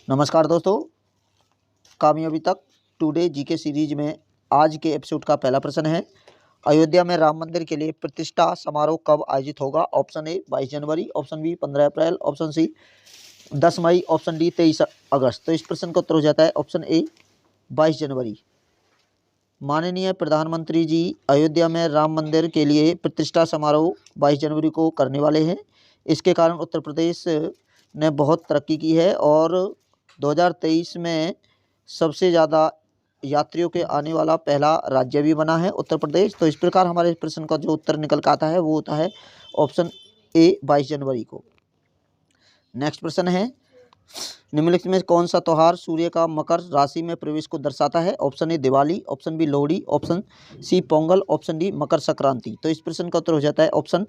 नमस्कार दोस्तों, कामयाबी तक टुडे जीके सीरीज में आज के एपिसोड का पहला प्रश्न है। अयोध्या में राम मंदिर के लिए प्रतिष्ठा समारोह कब आयोजित होगा? ऑप्शन ए 22 जनवरी, ऑप्शन बी 15 अप्रैल, ऑप्शन सी 10 मई, ऑप्शन डी 23 अगस्त। तो इस प्रश्न का उत्तर हो जाता है ऑप्शन ए 22 जनवरी। माननीय प्रधानमंत्री जी अयोध्या में राम मंदिर के लिए प्रतिष्ठा समारोह 22 जनवरी को करने वाले हैं। इसके कारण उत्तर प्रदेश ने बहुत तरक्की की है और 2023 में सबसे ज़्यादा यात्रियों के आने वाला पहला राज्य भी बना है उत्तर प्रदेश। तो इस प्रकार हमारे प्रश्न का जो उत्तर निकल कर आता है वो होता है ऑप्शन ए 22 जनवरी को। नेक्स्ट प्रश्न है, निम्नलिखित में कौन सा त्योहार सूर्य का मकर राशि में प्रवेश को दर्शाता है? Option A Diwali, option B Lohri, option C Pongal, option D Makar Sankranti. तो इस प्रश्न का उत्तर हो जाता है ऑप्शन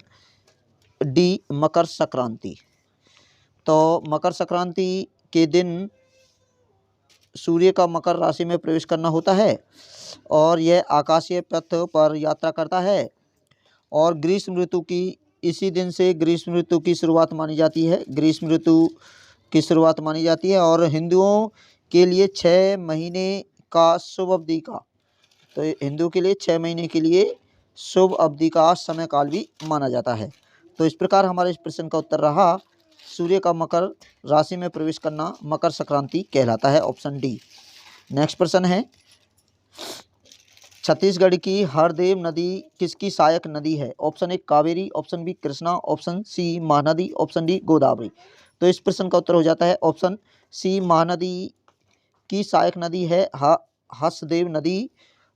डी मकर संक्रांति। तो मकर संक्रांति के दिन सूर्य का मकर राशि में प्रवेश करना होता है और यह आकाशीय पथ पर यात्रा करता है और ग्रीष्म ऋतु की इसी दिन से ग्रीष्म ऋतु की शुरुआत मानी जाती है। ग्रीष्म ऋतु की शुरुआत मानी जाती है और हिंदुओं के लिए 6 महीने का शुभ अवधि का, तो हिंदू के लिए 6 महीने के लिए शुभ अवधि का समय काल भी माना जाता है। तो इस प्रकार हमारे इस प्रश्न का उत्तर रहा सूर्य का मकर राशि में प्रवेश करना मकर संक्रांति कहलाता है, ऑप्शन डी। नेक्स्ट प्रश्न है, छत्तीसगढ़ की हरदेव नदी किसकी सहायक नदी है? Option A Kaveri, option B Krishna, option C Mahanadi, option D Godavari. तो इस प्रश्न का उत्तर हो जाता है ऑप्शन सी महानदी की सहायक नदी है हसदेव नदी।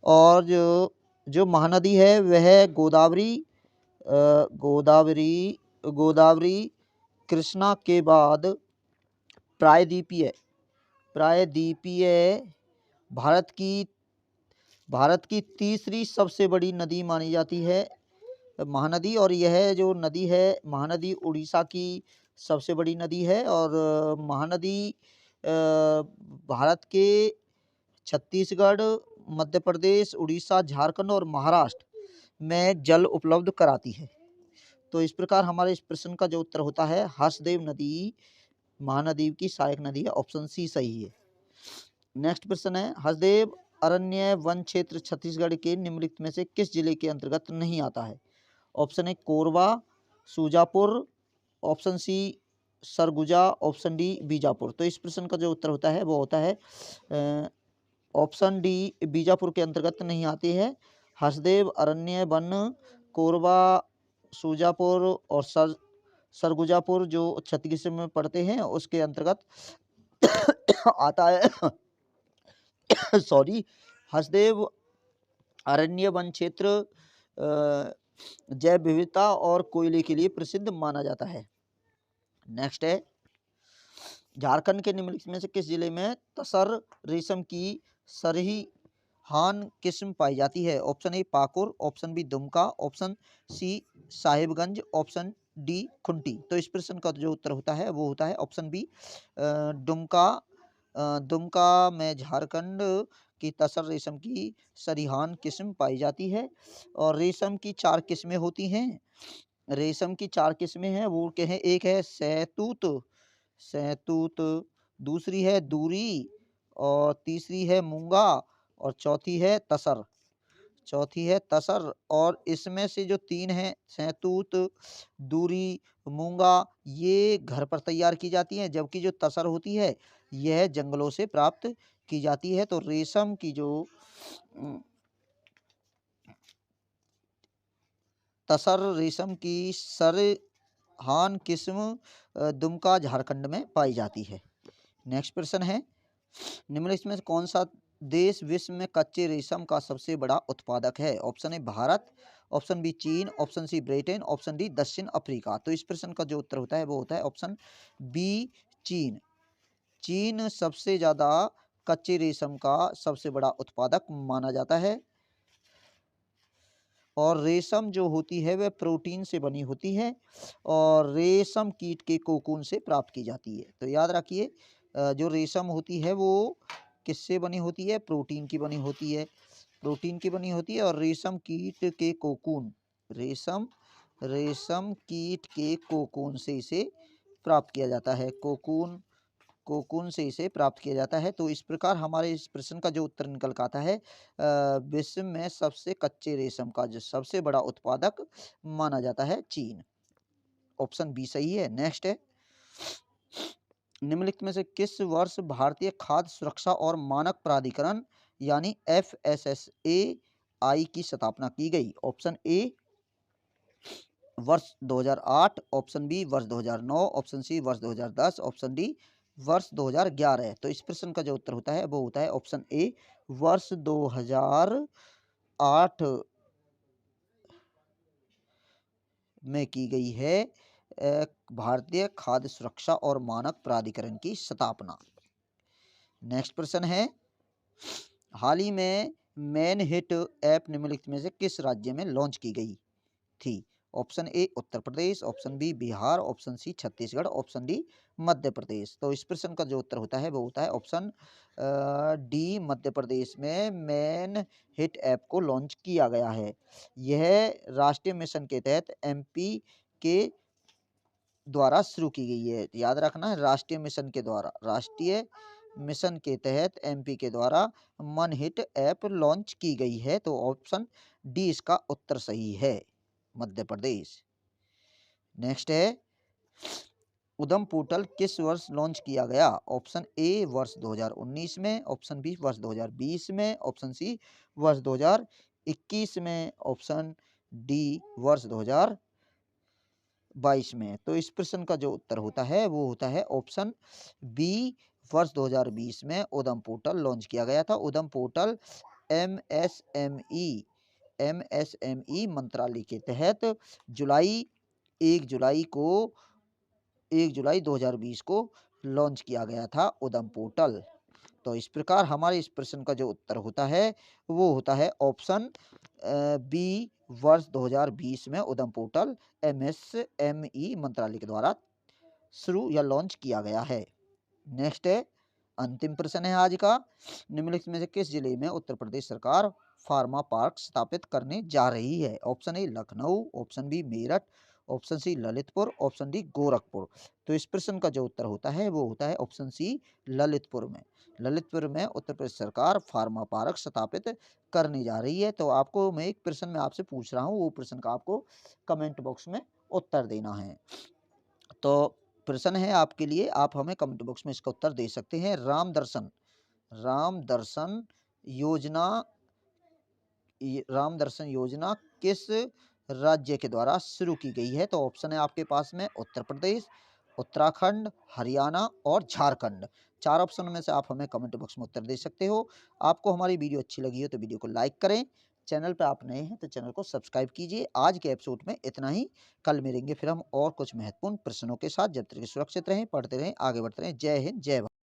और जो महानदी है वह गोदावरी कृष्णा के बाद प्रायद्वीपीय भारत की तीसरी सबसे बड़ी नदी मानी जाती है महानदी। और यह जो नदी है महानदी उड़ीसा की सबसे बड़ी नदी है और महानदी भारत के छत्तीसगढ़, मध्य प्रदेश, उड़ीसा, झारखंड और महाराष्ट्र में जल उपलब्ध कराती है। तो इस प्रकार हमारे इस प्रश्न का जो उत्तर होता है हसदेव नदी महानदी की सहायक नदी है, ऑप्शन सी सही है। नेक्स्ट प्रश्न है, हसदेव अरण्य वन क्षेत्र छत्तीसगढ़ के निम्नलिखित में से किस जिले के अंतर्गत नहीं आता है? Option A Korba, Sujapur, option C Surguja, option D Bijapur. तो इस प्रश्न का जो उत्तर होता है वो होता है ऑप्शन डी बीजापुर के अंतर्गत नहीं आती है। हसदेव अरण्य वन कोरबा, सूजापुर और सरगुजापुर जो छत्तीसगढ़ में पड़ते हैं उसके अंतर्गत आता है सॉरी, हसदेव अरण्य वन क्षेत्र जैव विविधता और कोयले के लिए प्रसिद्ध माना जाता है। नेक्स्ट है, झारखंड के निम्नलिखित में से किस जिले में तसर रेशम की सरीहान किस्म पाई जाती है? Option A Pakur, option B Dumka, option C Sahibganj, option D Khunti. तो इस प्रश्न का जो उत्तर होता है वो होता है ऑप्शन बी दुमका में झारखंड की तसर रेशम की सरीहान किस्म पाई जाती है। और रेशम की 4 किस्में होती हैं। रेशम की 4 किस्में हैं वो क्या है, एक है सहतूत, दूसरी है दूरी और तीसरी है मूंगा और चौथी है तसर। और इसमें से जो 3 हैं सहतूत, दूरी, मूंगा, ये घर पर तैयार की जाती हैं, जबकि जो तसर होती है यह जंगलों से प्राप्त की जाती है। तो रेशम की जो तसर रेशम की सरहान किस्म दुमका झारखंड में पाई जाती है। नेक्स्ट प्रश्न है, निम्नलिखित में कौन सा देश विश्व में कच्चे रेशम का सबसे बड़ा उत्पादक है? Option A Bharat, option B चीन, option C Britain, option D दक्षिण अफ्रीका। तो इस प्रश्न का जो उत्तर होता है वो होता है ऑप्शन बी चीन। चीन सबसे ज़्यादा कच्चे रेशम का सबसे बड़ा उत्पादक माना जाता है। और रेशम जो होती है वह प्रोटीन से बनी होती है और रेशम कीट के कोकून से प्राप्त की जाती है। तो याद रखिए जो रेशम होती है वो किससे बनी होती है? प्रोटीन की बनी होती है और रेशम कीट के कोकून रेशम कीट के कोकून से इसे प्राप्त किया जाता है। कोकून कोकून से इसे प्राप्त किया जाता है। तो इस प्रकार हमारे इस प्रश्न का जो उत्तर निकल के आता है विश्व में सबसे कच्चे रेशम का जो सबसे बड़ा उत्पादक माना जाता है चीन। ऑप्शन बी सही है। नेक्स्ट है, निम्नलिखित में से किस वर्ष भारतीय खाद्य सुरक्षा और मानक प्राधिकरण यानी FSSAI की स्थापना की गई? ऑप्शन ए वर्ष 2008, ऑप्शन बी वर्ष 2009, ऑप्शन सी वर्ष 2010, ऑप्शन डी वर्ष 2011। तो इस प्रश्न का जो उत्तर होता है वो होता है ऑप्शन ए वर्ष 2008 में की गई है भारतीय खाद्य सुरक्षा और मानक प्राधिकरण की स्थापना। नेक्स्ट प्रश्न है, हाल ही में मैन हिट ऐप निम्नलिखित में से किस राज्य में लॉन्च की गई थी? Option A Uttar Pradesh, option B Bihar, option C Chhattisgarh, option D Madhya Pradesh. तो इस प्रश्न का जो उत्तर होता है वो होता है ऑप्शन डी मध्य प्रदेश में मैन हिट ऐप को लॉन्च किया गया है। यह राष्ट्रीय मिशन के तहत MP के द्वारा शुरू की गई है। याद रखना है, राष्ट्रीय मिशन के द्वारा, राष्ट्रीय मिशन के तहत MP के द्वारा मन हिट ऐप लॉन्च की गई है। तो ऑप्शन डी इसका उत्तर सही है, मध्य प्रदेश। नेक्स्ट है, उद्यम पोर्टल किस वर्ष लॉन्च किया गया? ऑप्शन ए वर्ष 2019 में, ऑप्शन बी वर्ष 2020 में, ऑप्शन सी वर्ष 2021 में, ऑप्शन डी वर्ष 2022 में। तो इस प्रश्न का जो उत्तर होता है वो होता है ऑप्शन बी वर्ष 2020 में उद्यम पोर्टल लॉन्च किया गया था। उद्यम पोर्टल MSME मंत्रालय के तहत 1 जुलाई 2020 को लॉन्च किया गया था उद्यम पोर्टल। तो इस प्रकार हमारे इस प्रश्न का जो उत्तर होता है वो होता है ऑप्शन बी वर्ष 2020 में उद्यम पोर्टल MSME मंत्रालय के द्वारा शुरू या लॉन्च किया गया है। नेक्स्ट है, अंतिम प्रश्न है आज का, निम्नलिखित में से किस जिले में उत्तर प्रदेश सरकार फार्मा पार्क स्थापित करने जा रही है? Option A Lucknow, option B Meerut, option C Lalitpur, option D Gorakhpur. तो इस प्रश्न का जो उत्तर होता है वो होता है ऑप्शन सी ललितपुर में। ललितपुर में उत्तर प्रदेश सरकार फार्मा पार्क स्थापित करने जा रही है। तो आपको मैं एक प्रश्न में आपसे पूछ रहा हूँ, वो प्रश्न का आपको कमेंट बॉक्स में उत्तर देना है। तो प्रश्न है आपके लिए, आप हमें कमेंट बॉक्स में इसका उत्तर दे सकते हैं। राम दर्शन योजना किस राज्य के द्वारा शुरू की गई है? तो ऑप्शन है आपके पास में उत्तर प्रदेश, उत्तराखंड, हरियाणा और झारखंड। 4 ऑप्शन में से आप हमें कमेंट बॉक्स में उत्तर दे सकते हो। आपको हमारी वीडियो अच्छी लगी हो तो वीडियो को लाइक करें, चैनल पर आप नए हैं तो चैनल को सब्सक्राइब कीजिए। आज के एपिसोड में इतना ही, कल मिलेंगे फिर हम और कुछ महत्वपूर्ण प्रश्नों के साथ। जब तक सुरक्षित रहें, पढ़ते रहें, आगे बढ़ते रहें। जय हिंद, जय भारत।